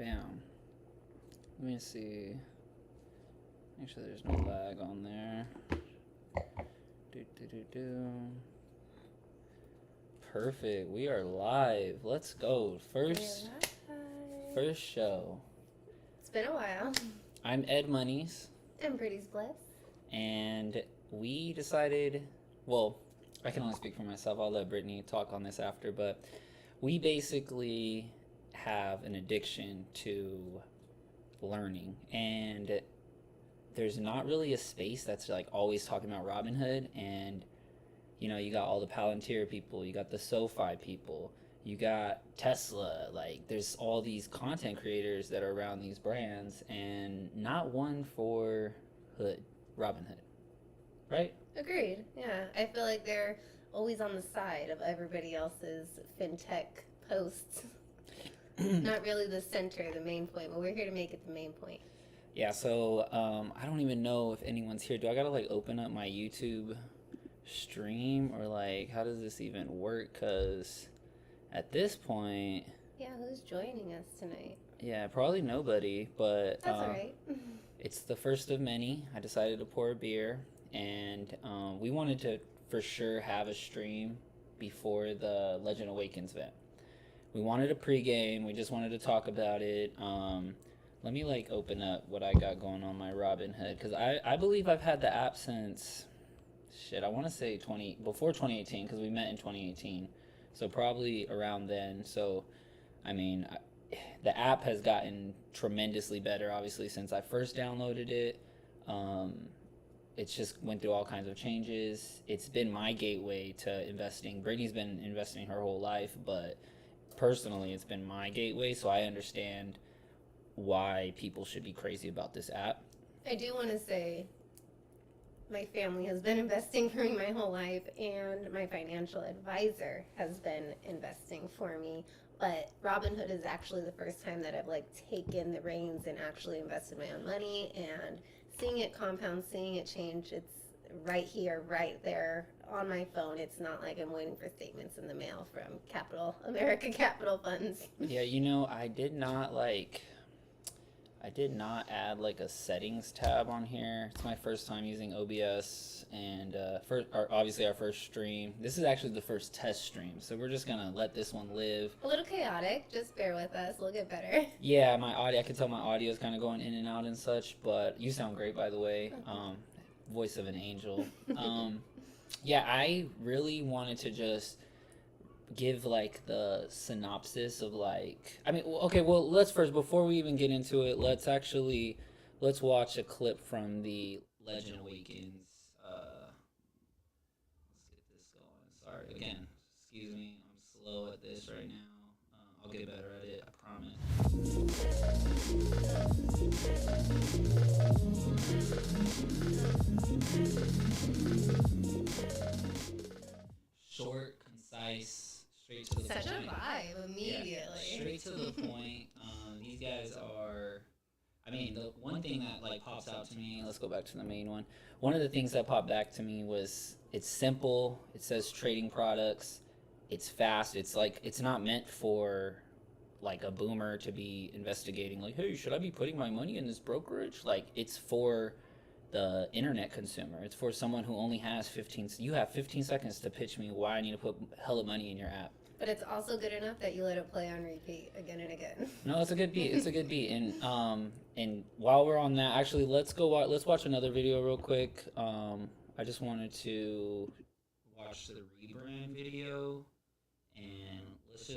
Bam. Let me see. Make sure there's no lag on there. Perfect. We are live. Let's go. First show. It's been a while. I'm Ed Monies. I'm Pretty's Bliss. And we decided, well, I can only speak for myself. I'll let Brittany talk on this after, but we basically have an addiction to learning, and there's not really a space that's like always talking about Robinhood. And you know, you got all the Palantir people, you got the SoFi people, you got Tesla. Like, there's all these content creators that are around these brands, and not one for Robinhood, right? Agreed. Yeah, I feel like they're always on the side of everybody else's fintech posts. Not really the center, the main point, but we're here to make it the main point. Yeah, so I don't even know if anyone's here. Do I gotta like open up my YouTube stream, or like how does this even work? Because at this point, yeah, who's joining us tonight? Yeah, probably nobody, but that's all right. It's the first of many. I decided to pour a beer, and we wanted to for sure have a stream before the Legend Awakens event. We wanted a pregame. We just wanted to talk about it. Let me like open up what I got going on my Robinhood, because I believe I've had the app since, I want to say before 2018, because we met in 2018. So probably around then. So, I mean, the app has gotten tremendously better, obviously, since I first downloaded it. It's just went through all kinds of changes. It's been my gateway to investing. Brittany's been investing her whole life, but personally, it's been my gateway, so I understand why people should be crazy about this app. I do want to say my family has been investing for me my whole life, and my financial advisor has been investing for me. But Robinhood is actually the first time that I've like taken the reins and actually invested my own money, and seeing it compound, seeing it change. It's right here, right there on my phone. It's not like I'm waiting for statements in the mail from America Capital Funds. Yeah, you know, I did not add like a settings tab on here. It's my first time using OBS, and obviously our first stream. This is actually the first test stream, so we're just gonna let this one live. A little chaotic, just bear with us, we'll get better. Yeah, my audio, I can tell my audio is kind of going in and out and such, but you sound great, by the way. Voice of an angel. Yeah, I really wanted to just give like the synopsis of like, I mean, okay, well, let's first, before we even get into it, let's watch a clip from the Legend Awakens. Let's get this going. Sorry again, excuse me, I'm slow at this right now. I'll get better at it, I promise. Short, concise, straight to the point. Such a vibe immediately. Yeah, straight to the point. These guys are, I mean, the one thing that like pops out to me, let's go back to the main one. One of the things that popped back to me was it's simple. It says trading products. It's fast. It's like, it's not meant for like a boomer to be investigating like, hey, should I be putting my money in this brokerage? Like, it's for the internet consumer. It's for someone who only has 15 seconds to pitch me why I need to put hella money in your app. But it's also good enough that you let it play on repeat again and again. No, it's a good beat. It's a good beat. And while we're on that, actually, let's watch another video real quick. I just wanted to watch the rebrand video, and we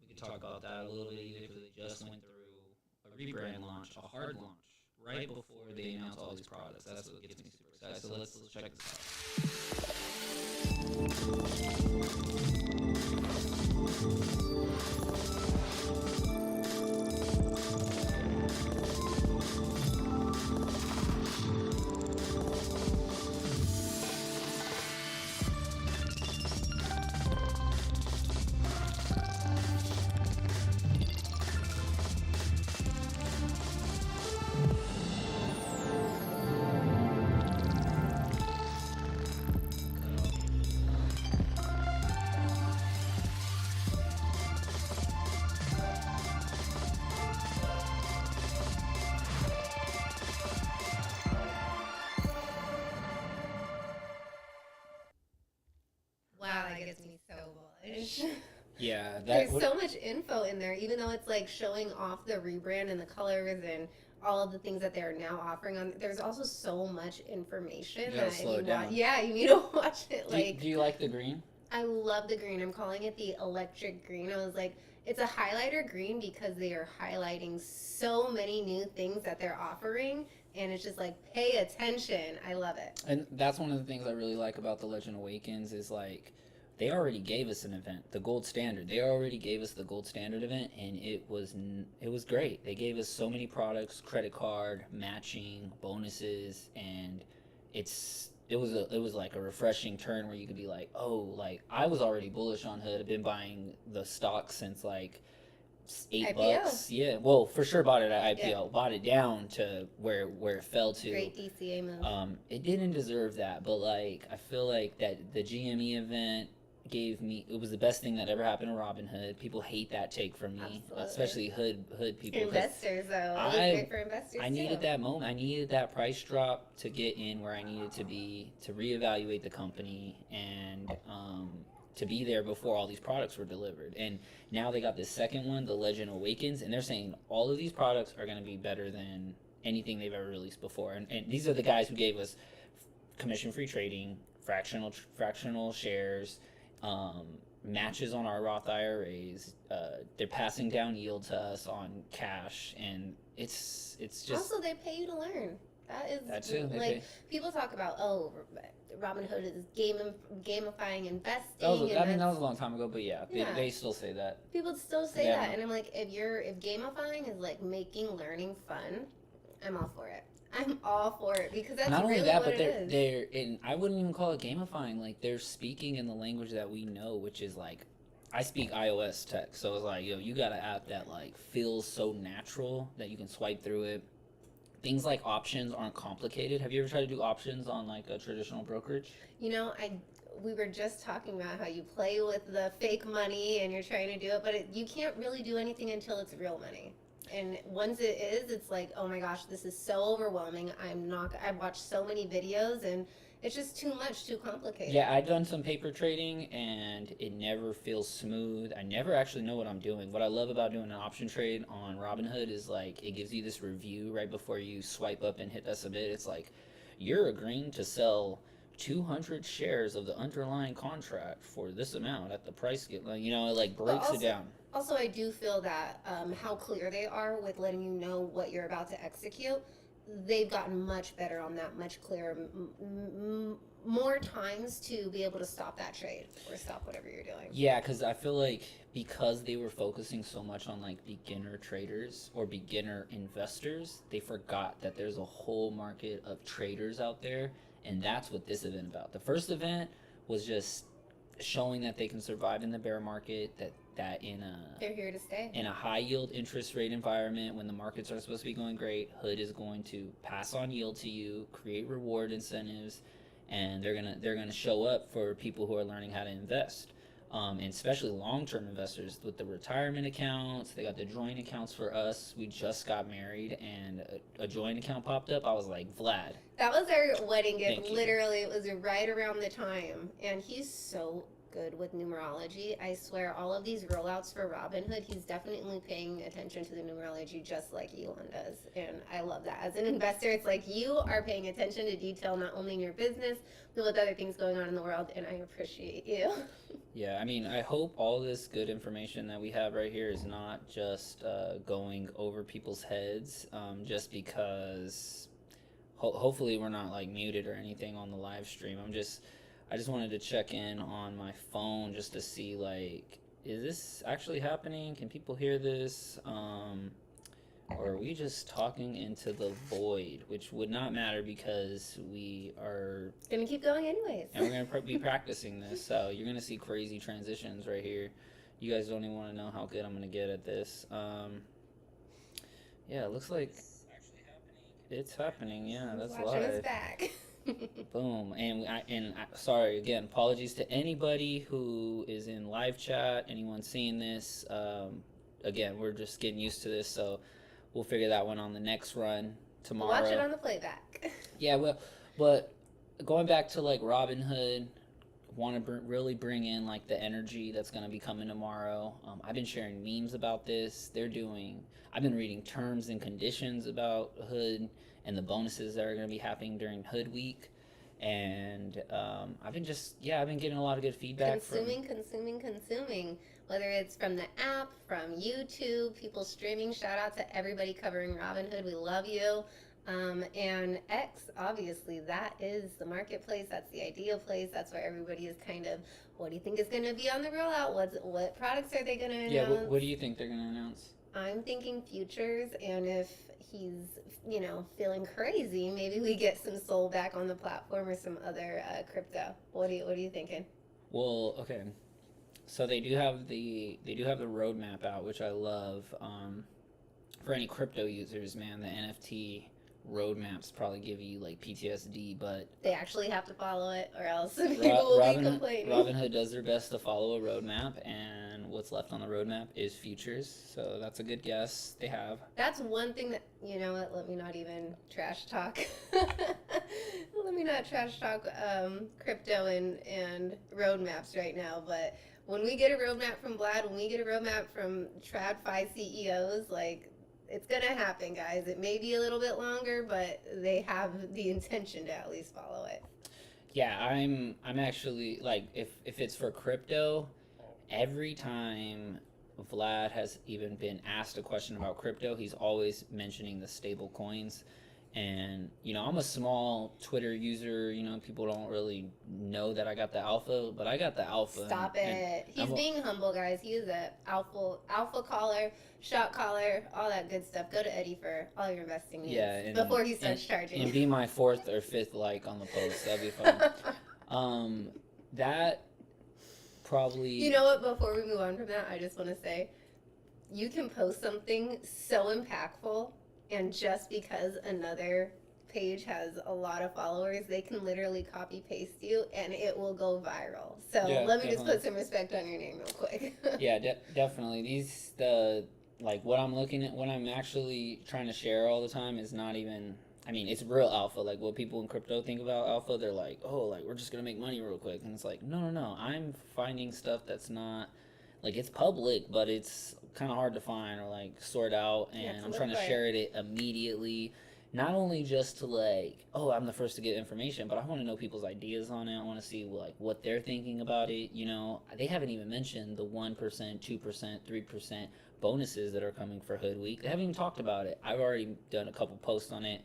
could talk about that a little bit either, because they just went through a rebrand launch, a hard launch, right before they announce all these products. That's what gets me super excited. So let's check this out. page. Yeah, There's so much info in there, even though it's like showing off the rebrand and the colors and all of the things that they're now offering on. There's also so much information you gotta slow it down. yeah, you need to watch it. Do you like the green? I love the green. I'm calling it the electric green. I was like, it's a highlighter green because they are highlighting so many new things that they're offering, and it's just like, pay attention. I love it. And that's one of the things I really like about the Legend Awakens is like they already gave us an event, the gold standard. They already gave us the gold standard event, and it was great. They gave us so many products, credit card, matching, bonuses, and it was like a refreshing turn where you could be like, oh, like I was already bullish on Hood. I've been buying the stock since like $8. Yeah, well, for sure bought it at IPO. Yeah. Bought it down to where it fell to. Great DCA move. It didn't deserve that, but like I feel like that the GME event it was the best thing that ever happened to Robinhood. People hate that take from me. Absolutely. Especially hood people. Investors though. It was great for investors. I needed that moment. I needed that price drop to get in where I needed to be, to reevaluate the company, and to be there before all these products were delivered. And now they got this second one, the Legend Awakens, and they're saying all of these products are going to be better than anything they've ever released before. And these are the guys who gave us commission-free trading, fractional shares, matches on our Roth IRAs. They're passing down yield to us on cash, and it's just also they pay you to learn. That is like people talk about Robinhood is gamifying investing. That was a long time ago, but yeah. They still say that. People still say that, and I'm like, if gamifying is like making learning fun, I'm all for it. I'm all for it because that's not only really that, but they're and I wouldn't even call it gamifying. Like they're speaking in the language that we know, which is like, I speak iOS tech, so it's like, yo, you got an app that like feels so natural that you can swipe through it. Things like options aren't complicated. Have you ever tried to do options on like a traditional brokerage? You know, we were just talking about how you play with the fake money and you're trying to do it, but you can't really do anything until it's real money. And once it is, it's like, oh my gosh, this is so overwhelming. I've watched so many videos and it's just too much, too complicated. Yeah, I've done some paper trading and it never feels smooth. I never actually know what I'm doing. What I love about doing an option trade on Robinhood is like, it gives you this review right before you swipe up and hit that submit. It's like, you're agreeing to sell 200 shares of the underlying contract for this amount at the price, it like breaks it down. Also, I do feel that how clear they are with letting you know what you're about to execute, they've gotten much better on that, much clearer, more times to be able to stop that trade or stop whatever you're doing. Yeah, because I feel like because they were focusing so much on like beginner traders or beginner investors, they forgot that there's a whole market of traders out there, and that's what this event about. The first event was just showing that they can survive in the bear market, that they're here to stay in a high yield interest rate environment when the markets are supposed to be going great. Hood is going to pass on yield to you, create reward incentives, and they're gonna show up for people who are learning how to invest, and especially long-term investors with the retirement accounts. They got the joint accounts for us. We just got married and a joint account popped up. I was like, Vlad, that was our wedding gift. Literally, it was right around the time, and he's so good with numerology. I swear, all of these rollouts for Robinhood, he's definitely paying attention to the numerology just like Elon does, and I love that. As an investor, it's like you are paying attention to detail, not only in your business, but with other things going on in the world, and I appreciate you. Yeah, I mean, I hope all this good information that we have right here is not just going over people's heads, just because hopefully we're not like muted or anything on the live stream. I just wanted to check in on my phone just to see, like, is this actually happening? Can people hear this? Or are we just talking into the void, which would not matter because we are gonna keep going anyways. And we're gonna be practicing this, so you're gonna see crazy transitions right here. You guys don't even want to know how good I'm gonna get at this. Yeah, it looks like it's happening. Yeah, that's live. Watching us back. Boom. And sorry again, apologies to anybody who is in live chat, anyone seeing this. Again, we're just getting used to this, so we'll figure that one on the next run tomorrow. Watch it on the playback. Yeah, well, but going back to like Robinhood, want to really bring in like the energy that's going to be coming tomorrow. I've been sharing memes about this. I've been reading terms and conditions about Hood and the bonuses that are going to be happening during Hood Week. And I've been getting a lot of good feedback consuming. Whether it's from the app, from YouTube, people streaming. Shout out to everybody covering Robinhood. We love you. And X, obviously, that is the marketplace. That's the ideal place. That's where everybody is kind of, what do you think is going to be on the rollout? What products are they going to announce? Yeah, what do you think they're going to announce? I'm thinking futures, and if he's, feeling crazy, maybe we get some Sol back on the platform or some other crypto. What are you thinking? Well, okay. So they do have the roadmap out, which I love. For any crypto users, man, the NFT roadmaps probably give you like PTSD, but they actually have to follow it, or else people will be complaining. Robinhood does their best to follow a roadmap, and what's left on the roadmap is futures. So that's a good guess. They have. That's one thing that, let me not even trash talk. Let me not trash talk crypto and roadmaps right now, but when we get a roadmap from Vlad, when we get a roadmap from TradFi CEOs, like, it's going to happen, guys. It may be a little bit longer, but they have the intention to at least follow it. Yeah, I'm actually, like, if it's for crypto, every time Vlad has even been asked a question about crypto, he's always mentioning the stable coins. And, I'm a small Twitter user. People don't really know that I got the alpha, but I got the alpha. Stop it. He's being humble, guys. He is a alpha caller, shot caller, all that good stuff. Go to Eddie for all your investing needs before he starts charging. And be my 4th or 5th like on the post. That'd be fun. That probably... You know what? Before we move on from that, I just want to say, you can post something so impactful, and just because another page has a lot of followers, they can literally copy paste you and it will go viral. So yeah, let me just put some respect on your name real quick. Yeah, definitely. What I'm looking at, what I'm actually trying to share all the time is not even, it's real alpha. Like what people in crypto think about alpha, they're like, oh, like we're just going to make money real quick. And it's like, no. I'm finding stuff that's not, like it's public, but it's kind of hard to find or like sort out, and I'm trying to share it immediately, not only just to like, oh, I'm the first to get information, but I want to know people's ideas on it. I want to see like what they're thinking about it. They haven't even mentioned the 1%, 2%, 3% bonuses that are coming for Hood Week. They haven't even talked about it. I've already done a couple posts on it.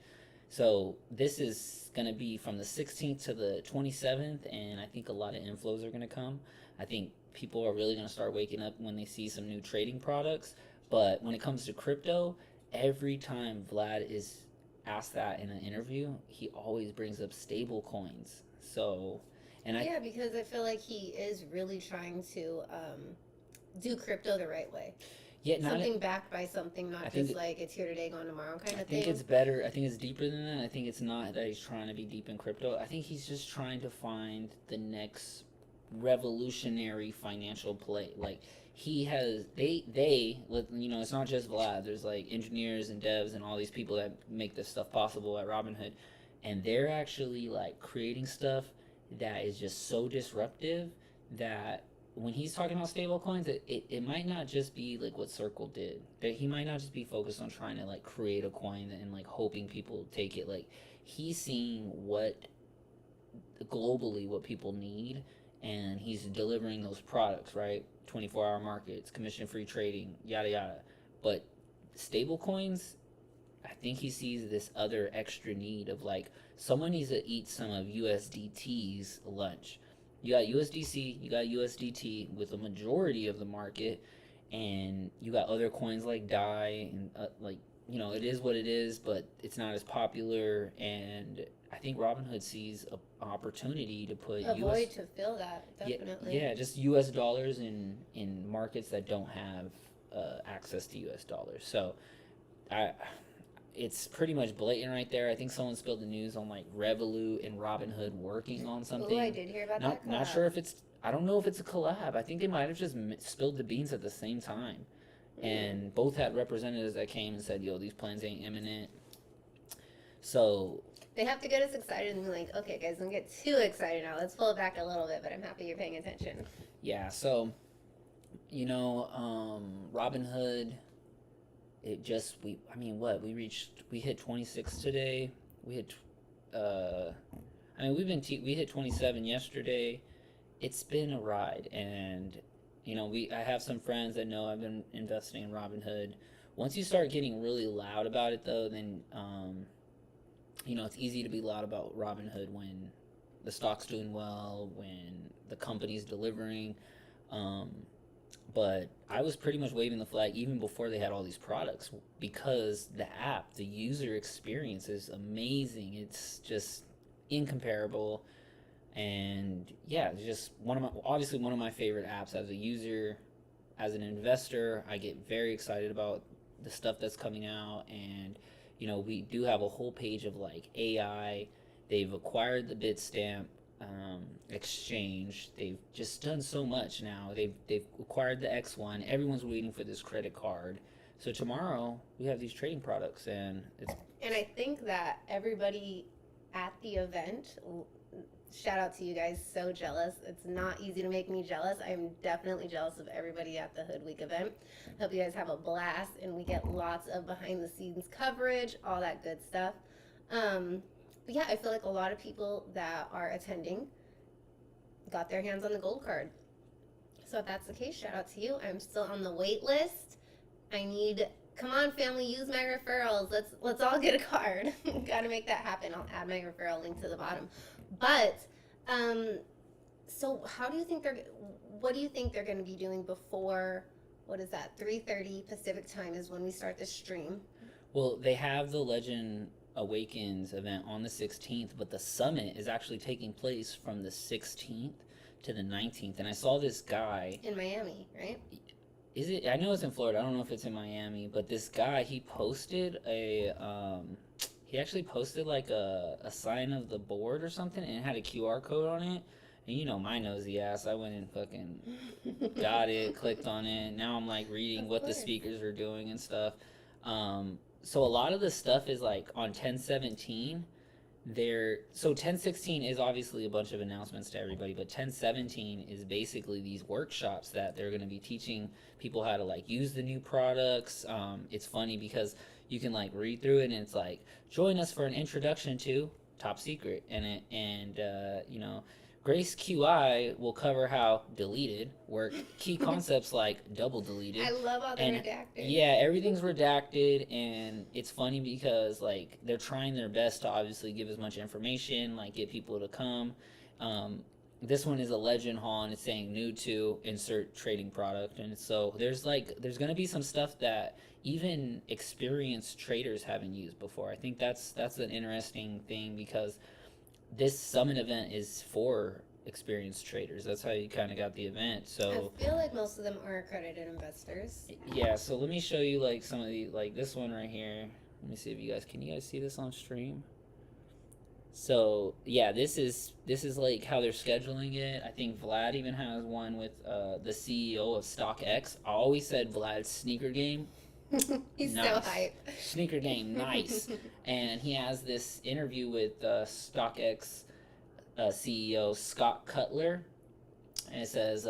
So this is going to be from the 16th to the 27th, and I think a lot of inflows are going to come. I think people are really going to start waking up when they see some new trading products. But when it comes to crypto, every time Vlad is asked that in an interview, he always brings up stable coins. So, because I feel like he is really trying to do crypto the right way. Yeah, something backed by something, not just like it's here today, gone tomorrow kind of thing. I think it's better. I think it's deeper than that. I think it's not that he's trying to be deep in crypto. I think he's just trying to find the next revolutionary financial play. Like it's not just Vlad. There's like engineers and devs and all these people that make this stuff possible at Robinhood, and they're actually like creating stuff that is just so disruptive that when he's talking about stable coins, it might not just be like what Circle did. That he might not just be focused on trying to like create a coin and like hoping people take it. Like he's seeing what people need, and he's delivering those products, right? 24-hour markets, commission-free trading, yada yada. But stable coins, I think he sees this other extra need of like someone needs to eat some of USDT's lunch. You got USDC, you got USDT with a majority of the market, and you got other coins like DAI and it is what it is, but it's not as popular. And I think Robinhood sees an opportunity to put to fill that, definitely. Yeah, just US dollars in markets that don't have access to US dollars. So it's pretty much blatant right there. I think someone spilled the news on like Revolut and Robinhood working on something. Oh, I did hear about that collab. Not sure if I don't know if it's a collab. I think they might have just spilled the beans at the same time. And both had representatives that came and said, yo, these plans ain't imminent. So They have to get us excited and be like, okay, guys, don't get too excited now. Let's pull it back a little bit, but I'm happy you're paying attention. Yeah, so, Robinhood, we hit 26 today. We hit, we hit 27 yesterday. It's been a ride, and, I have some friends that know I've been investing in Robinhood. Once you start getting really loud about it, though, then, it's easy to be loud about Robinhood when the stock's doing well, when the company's delivering. But I was pretty much waving the flag even before they had all these products, because the user experience is amazing. It's just incomparable. And yeah, it's just obviously one of my favorite apps as a user. As an investor, I get very excited about the stuff that's coming out. And we do have a whole page of like AI. They've acquired the Bitstamp exchange. They've just done so much now. They've acquired the X1. Everyone's waiting for this credit card. So tomorrow we have these trading products, and I think that everybody at the event, shout out to you guys, so jealous. It's not easy to make me jealous. I'm definitely jealous of everybody at the Hood Week event. Hope you guys have a blast and we get lots of behind the scenes coverage, all that good stuff. But yeah, I feel like a lot of people that are attending got their hands on the gold card. So if that's the case, shout out to you. I'm still on the wait list. Come on, family, use my referrals. Let's all get a card. Gotta make that happen. I'll add my referral link to the bottom. But, so what do you think they're going to be doing before, 3:30 Pacific time is when we start the stream? Well, they have the Legend Awakens event on the 16th, but the summit is actually taking place from the 16th to the 19th. And I saw this guy in Miami, right? Is it? I know it's in Florida. I don't know if it's in Miami, but this guy, he actually posted like a sign of the board or something, and it had a QR code on it. And my nosy ass, I went and fucking got it, clicked on it. Now I'm like reading what the speakers are doing and stuff. So a lot of the stuff is like on 10/17. 10/16 is obviously a bunch of announcements to everybody, but 10/17 is basically these workshops that they're going to be teaching people how to like use the new products. It's funny because you can like read through it and it's like, join us for an introduction to Top Secret, and Grace QI will cover how deleted work, key concepts like double deleted. I love all the redacted. Yeah, everything's redacted, and it's funny because like they're trying their best to obviously give as much information, like get people to come. This one is a Legend Hall, and it's saying new to insert trading product, and so there's going to be some stuff that even experienced traders haven't used before. I think that's an interesting thing, because this summit event is for experienced traders. That's how you kind of got the event. So I feel like most of them are accredited investors. Yeah, so let me show you like some of the, like this one right here. Let me see if can you guys see this on stream? So yeah, this is like how they're scheduling it. I think Vlad even has one with the CEO of StockX. I always said Vlad's sneaker game. He's nice. So hype. Sneaker game, nice. And he has this interview with StockX CEO Scott Cutler, and it says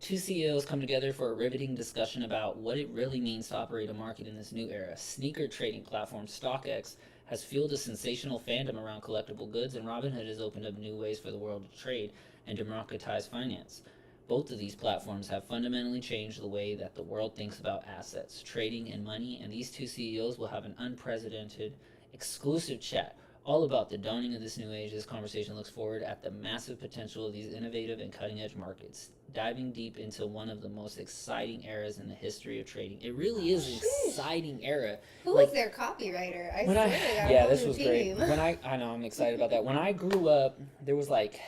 two CEOs come together for a riveting discussion about what it really means to operate a market in this new era. Sneaker trading platform StockX has fueled a sensational fandom around collectible goods, and Robinhood has opened up new ways for the world to trade and democratize finance. Both of these platforms have fundamentally changed the way that the world thinks about assets, trading, and money, and these two CEOs will have an unprecedented, exclusive chat all about the dawning of this new age. This conversation looks forward at the massive potential of these innovative and cutting-edge markets, diving deep into one of the most exciting eras in the history of trading. It really is an exciting era. Who was their copywriter? I swear to God, this was great. I know, I'm excited about that. When I grew up, there was like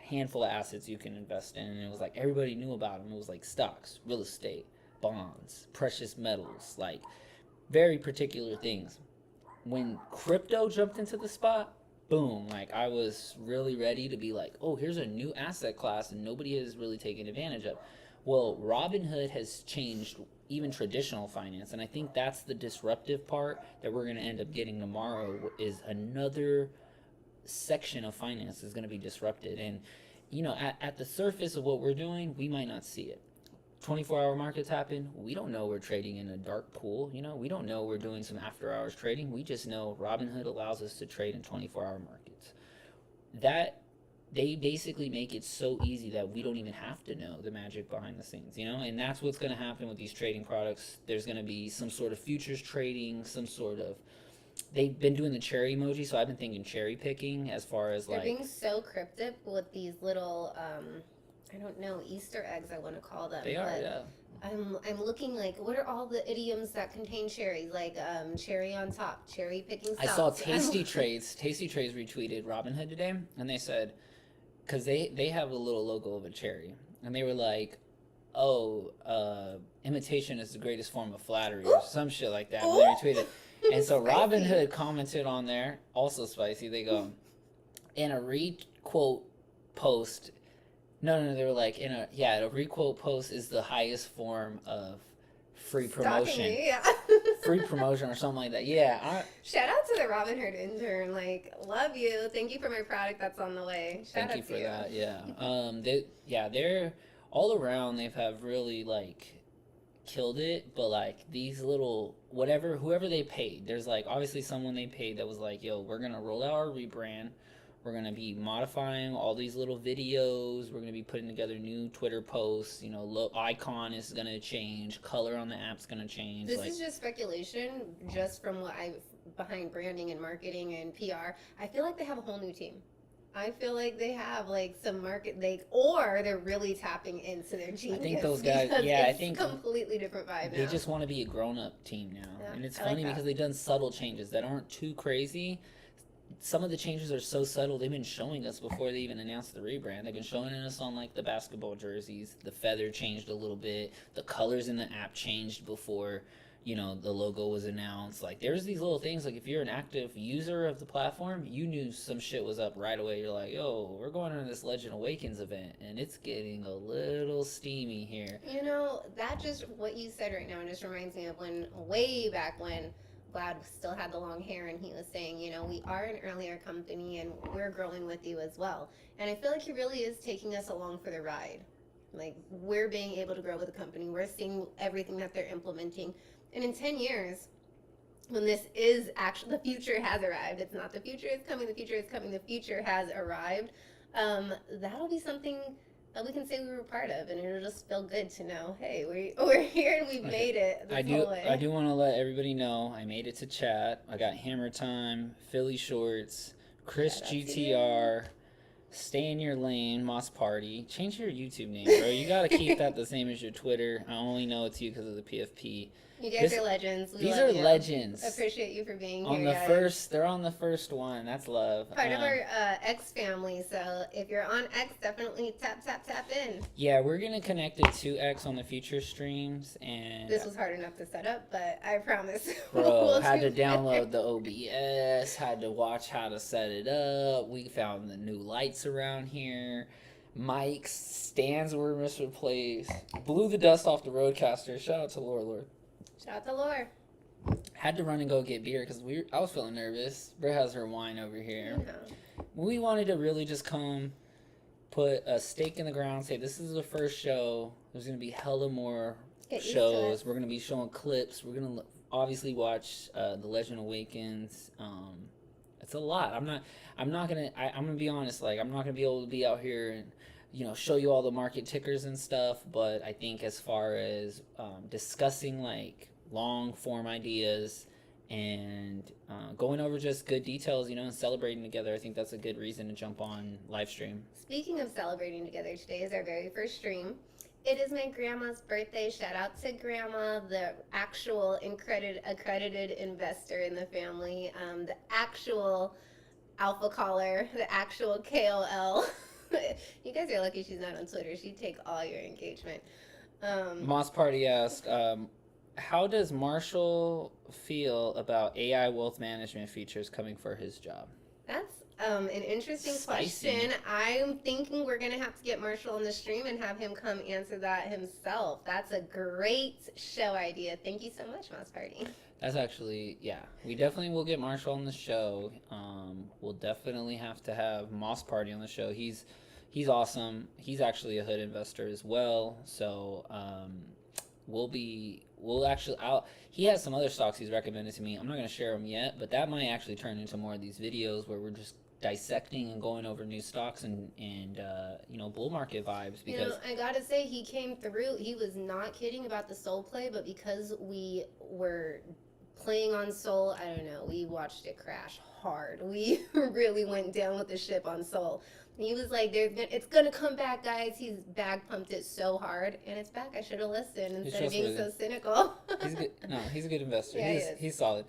handful of assets you can invest in, and it was like everybody knew about them. It was like stocks, real estate, bonds, precious metals, like very particular things. When crypto jumped into the spot, boom, like I was really ready to be like, oh, here's a new asset class and nobody has really taken advantage of. Well, Robinhood has changed even traditional finance, and I think that's the disruptive part that we're going to end up getting tomorrow, is another section of finance is going to be disrupted. And, at the surface of what we're doing, we might not see it. 24-hour markets happen. We don't know we're trading in a dark pool. We don't know we're doing some after-hours trading. We just know Robinhood allows us to trade in 24-hour markets. That they basically make it so easy that we don't even have to know the magic behind the scenes, and that's what's going to happen with these trading products. There's going to be some sort of futures trading, they've been doing the cherry emoji, so I've been thinking cherry picking as far as they're being so cryptic with these little I don't know, Easter eggs I want to call them. They are, yeah. I'm looking like, what are all the idioms that contain cherry? Like cherry on top, cherry picking stocks. I saw Tasty Trades retweeted Robinhood today, and they said, because they have a little logo of a cherry, and they were like, imitation is the greatest form of flattery, or some shit like that, and they retweeted. And so Robinhood commented on there, also spicy, they go, in a requote post, they were like, a requote post is the highest form of free promotion. Me, yeah. Free promotion or something like that. Yeah. Shout out to the Robinhood intern. Like, love you. Thank you for my product that's on the way. Thank you for that. Yeah. They're all around. They've really killed it, but these little whoever they paid. There's obviously someone they paid that was like, yo, we're gonna roll out our rebrand. We're going to be modifying all these little videos. We're going to be putting together new Twitter posts. Icon is going to change. Color on the app's going to change. This is just speculation, just from what behind branding and marketing and PR. I feel like they have a whole new team. I feel like they have some market, or they're really tapping into their genius. I think those guys, I think completely different vibe now. They just want to be a grown-up team now. Yeah, and it's funny because they've done subtle changes that aren't too crazy. Some of the changes are so subtle, they've been showing us before they even announced the rebrand. They've been showing us on the basketball jerseys. The feather changed a little bit. The colors in the app changed before, the logo was announced. There's these little things, if you're an active user of the platform, you knew some shit was up right away. You're like, yo, we're going to this Legend Awakens event, and it's getting a little steamy here. That just, what you said right now, just reminds me of way back when Vlad still had the long hair, and he was saying, we are an earlier company and we're growing with you as well. And I feel like he really is taking us along for the ride. We're being able to grow with the company. We're seeing everything that they're implementing. And in 10 years, when this is actually, the future has arrived. It's not the future is coming, the future is coming, the future has arrived. That'll be something that we can say we were part of, and it'll just feel good to know, hey, we're here and we've made it this whole way. I do want to let everybody know I made it to chat. I got Hammer Time, Philly Shorts, Chris GTR, Stay in Your Lane, Moss Party. Change your YouTube name, bro. You got to keep that the same as your Twitter. I only know it's you because of the PFP. You guys are legends. These are legends. Appreciate you for being on here, guys. They're on the first one. That's love. Part of our X family. So if you're on X, definitely tap in. Yeah, we're gonna connect it to X on the future streams, and this was hard enough to set up, but I promise. Bro, had to download the OBS. Had to watch how to set it up. We found the new lights around here. Mics, stands were misplaced. Blew the dust off the Roadcaster. Shout out to Lord. Shout out to Lore. Had to run and go get beer because I was feeling nervous. Bri has her wine over here. Yeah. We wanted to really just come, put a stake in the ground, say this is the first show. There's going to be hella more shows. We're going to be showing clips. We're going to obviously watch The Legend Awakens. It's a lot. I'm going to be honest. I'm not going to be able to be out here and show you all the market tickers and stuff, but I think as far as discussing long form ideas and going over just good details, and celebrating together, I think that's a good reason to jump on live stream. Speaking of celebrating together, today is our very first stream. It is my grandma's birthday. Shout out to Grandma, the actual accredited investor in the family, the actual alpha caller, the actual KOL. You guys are lucky she's not on Twitter. She'd take all your engagement. Moss Party asked, how does Marshall feel about AI wealth management features coming for his job? That's an interesting Spicy. question. I'm thinking we're gonna have to get Marshall on the stream and have him come answer that himself. That's a great show idea. Thank you so much, Mouse Party. That's actually, yeah. We definitely will get Marshall on the show. We'll definitely have to have Moss Party on the show. He's awesome. He's actually a hood investor as well. So we'll actually he has some other stocks he's recommended to me. I'm not gonna share them yet, but that might actually turn into more of these videos where we're just dissecting and going over new stocks and bull market vibes, because I gotta say, he came through. He was not kidding about the Soul play, but because we were playing on Soul, I don't know, we watched it crash hard. We really went down with the ship on Soul. He was like, it's gonna come back, guys. He's bag pumped it so hard, and it's back. I should have listened instead of being so cynical. He's good. No, he's a good investor. Yeah, he's solid.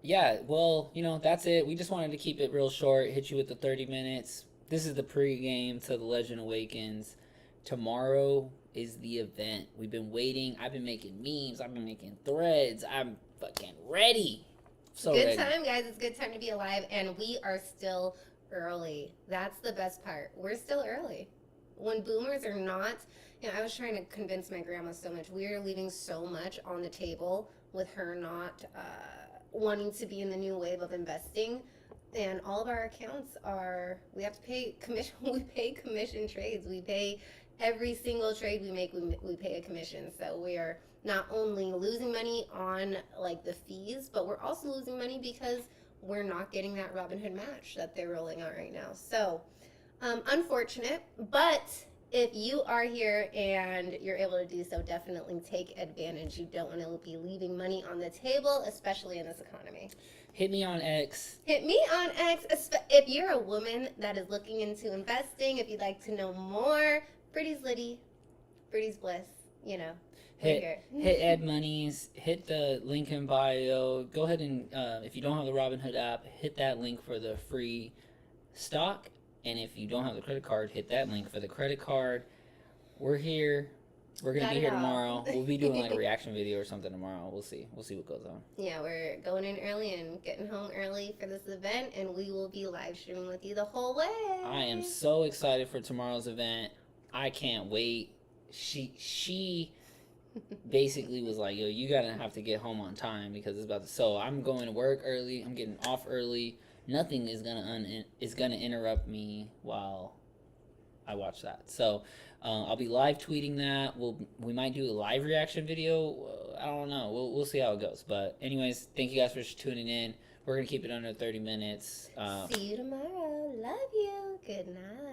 Yeah, well, that's it. We just wanted to keep it real short, hit you with the 30 minutes. This is the pregame to The Legend Awakens. Tomorrow is the event. We've been waiting. I've been making memes. I've been making threads. I'm fucking ready. So good ready. time, guys. It's a good time to be alive, and we are still early. That's the best part. We're still early. When boomers are not, I was trying to convince my grandma so much. We are leaving so much on the table with her not wanting to be in the new wave of investing. And all of our accounts we have to pay commission. We pay commission trades. We pay every single trade we make, we pay a commission. So we are not only losing money on like the fees, but we're also losing money because we're not getting that Robinhood match that they're rolling out right now. So unfortunate, but if you are here and you're able to do so, definitely take advantage. You don't want to be leaving money on the table, especially in this economy. Hit me on X. Hit me on X. If you're a woman that is looking into investing, if you'd like to know more, Pretty's Liddy, Pretty's Bliss, Hit Ed Monies, hit the link in bio. Go ahead and, if you don't have the Robinhood app, hit that link for the free stock. And if you don't have the credit card, hit that link for the credit card. We're here. We're going to be here tomorrow. We'll be doing like a reaction video or something tomorrow. We'll see. We'll see what goes on. Yeah, we're going in early and getting home early for this event, and we will be live streaming with you the whole way. I am so excited for tomorrow's event. I can't wait. She basically was like, yo, you gotta have to get home on time because it's about to. So I'm going to work early. I'm getting off early. Nothing is gonna interrupt me while I watch that. So I'll be live tweeting that. We might do a live reaction video. I don't know. We'll see how it goes. But anyways, thank you guys for tuning in. We're gonna keep it under 30 minutes. See you tomorrow. Love you. Good night.